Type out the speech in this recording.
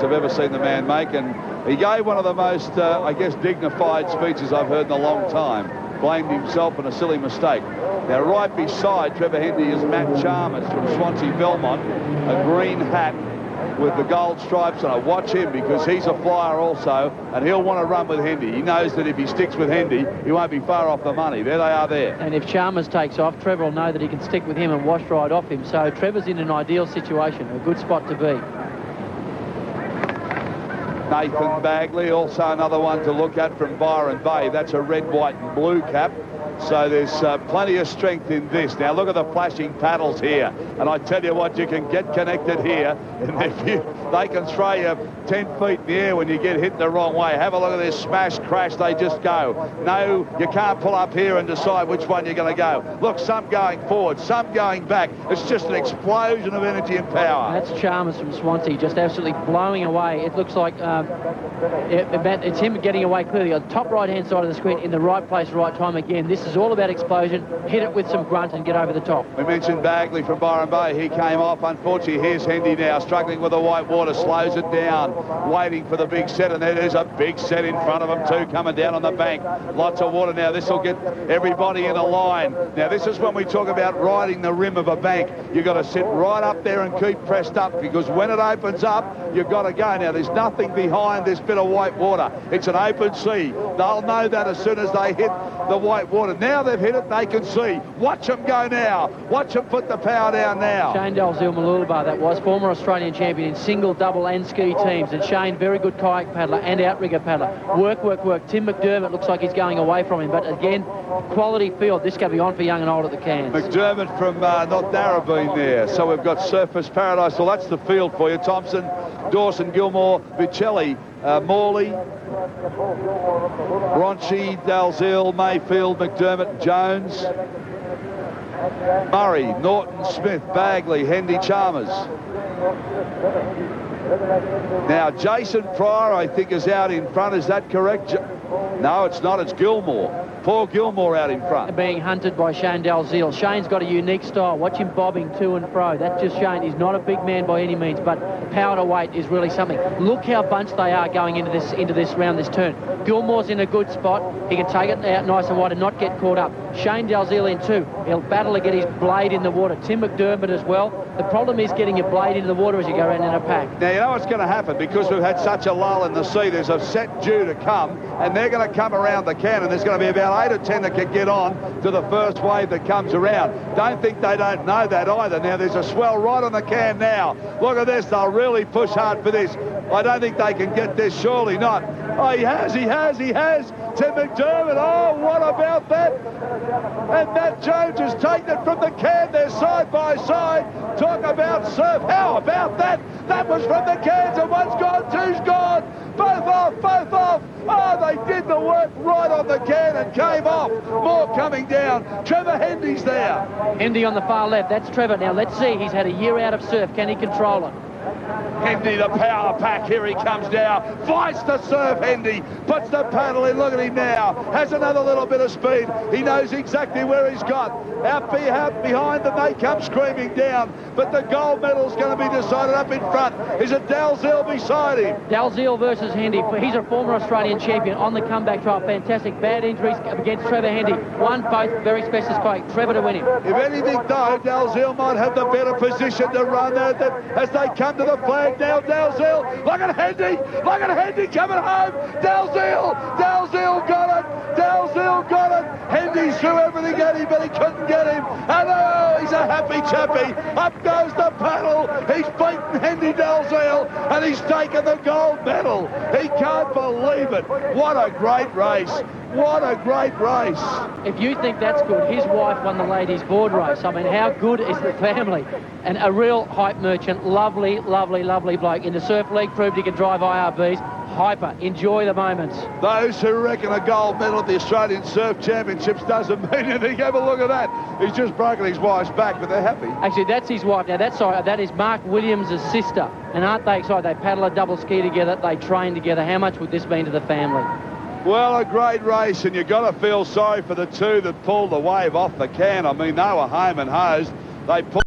I've ever seen the man make, and he gave one of the most, I guess, dignified speeches I've heard in a long time. Blamed himself on a silly mistake. Now, right beside Trevor Hendy is Matt Chalmers from Swansea Belmont, a green hat with the gold stripes on it. Watch him, because he's a flyer also, and he'll want to run with Hendy. He knows that if he sticks with Hendy, he won't be far off the money. There they are there. And if Chalmers takes off, Trevor will know that he can stick with him and wash right off him. So Trevor's in an ideal situation, a good spot to be. Nathan Bagley, also another one to look at from Byron Bay. That's a red, white and blue cap. So there's plenty of strength in this. Now look at the flashing paddles here, and I tell you what, you can get connected here, and they can throw you 10 feet in the air when you get hit the wrong way. Have a look at this smash crash, they just go. No, you can't pull up here and decide which one you're going to go. Look, some going forward, some going back. It's just an explosion of energy and power. That's Chalmers from Swansea, just absolutely blowing away. It looks like it's him getting away clearly on the top right-hand side of the screen, in the right place, right time again. This is all about explosion. Hit it with some grunt and get over the top. We mentioned Bagley from Byron Bay. He came off. Unfortunately, here's Hendy now, struggling with the white water, slows it down, waiting for the big set, and there's a big set in front of him too, coming down on the bank. Lots of water now. This will get everybody in a line. Now, this is when we talk about riding the rim of a bank. You've got to sit right up there and keep pressed up, because when it opens up, you've got to go. Now, there's nothing behind this bit of white water. It's an open sea. They'll know that as soon as they hit the white water. Now they've hit it, they can see. Watch them go now. Watch them put the power down now. Shane Dalziel-Malulaba, that was former Australian champion in single, double and ski teams. And Shane, very good kayak paddler and outrigger paddler. Work, work, work. Tim McDermott looks like he's going away from him. But again, quality field. This can be on for young and old at the Cairns. McDermott from not Narrabeen there. So we've got Surfers Paradise. Well, that's the field for you. Thompson, Dawson, Gilmore, Vicelli, Morley, Bronchi, Dalziel, Mayfield, McDermott, Jones, Murray, Norton, Smith, Bagley, Hendy, Chalmers. Now, Jason Pryor, I think, is out in front. Is that correct? No, it's not. It's Gilmore. Paul Gilmore out in front. Being hunted by Shane Dalziel. Shane's got a unique style. Watch him bobbing to and fro. That's just Shane. He's not a big man by any means, but power to weight is really something. Look how bunched they are going into this round, this turn. Gilmore's in a good spot. He can take it out nice and wide and not get caught up. Shane Dalziel in too. He'll battle to get his blade in the water. Tim McDermott as well. The problem is getting your blade into the water as you go around in a pack. Now, you know what's going to happen, because we've had such a lull in the sea. There's a set due to come, and they're going to come around the can, and there's going to be about 8 or 10 that can get on to the first wave that comes around. Don't think they don't know that either. Now, there's a swell right on the can now. Look at this. They'll really push hard for this. I don't think they can get this. Surely not. Oh, he has. Tim McDermott. Oh, what about that? And Matt Jones has taken it from the can. They're side by side. Talk about surf. How about that? That was from the cans, and one's gone, two's gone. Both off, both off. Oh, they did the work right on the can and came off. More coming down. Trevor Hendy's there. Hendy on the far left. That's Trevor. Now, let's see. He's had a year out of surf. Can he control it? Hendy, the power pack, here he comes now. Fights the surf, Hendy. Puts the paddle in, look at him now. Has another little bit of speed. He knows exactly where he's got. Out behind them, they come screaming down. But the gold medal's going to be decided up in front. Is it Dalziel beside him? Dalziel versus Hendy. He's a former Australian champion on the comeback trial. Fantastic. Bad injuries against Trevor Hendy. Won both, very specialist fight. Trevor to win him. If anything, though, Dalziel might have the better position to run there as they come to the flag. Now Dalziel, look at Hendy coming home. Dalziel got it. Dalziel got it. Hendy threw everything at him, but he couldn't get him. And oh, he's a happy chappy. Up goes the paddle. He's beaten Hendy Dalziel, and he's taken the gold medal. He can't believe it. What a great race. What a great race. If you think that's good, his wife won the ladies' board race. I mean, how good is the family? And a real hype merchant. Lovely, lovely, lovely bloke. In the surf league, proved he can drive IRBs. Hyper. Enjoy the moments. Those who reckon a gold medal at the Australian Surf Championships doesn't mean anything, have a look at that. He's just broken his wife's back, but they're happy. Actually, that's his wife. Now, that is Mark Williams' sister. And aren't they excited? They paddle a double ski together. They train together. How much would this mean to the family? Well, a great race, and you've got to feel sorry for the two that pulled the wave off the can. I mean, they were home and hosed. They pulled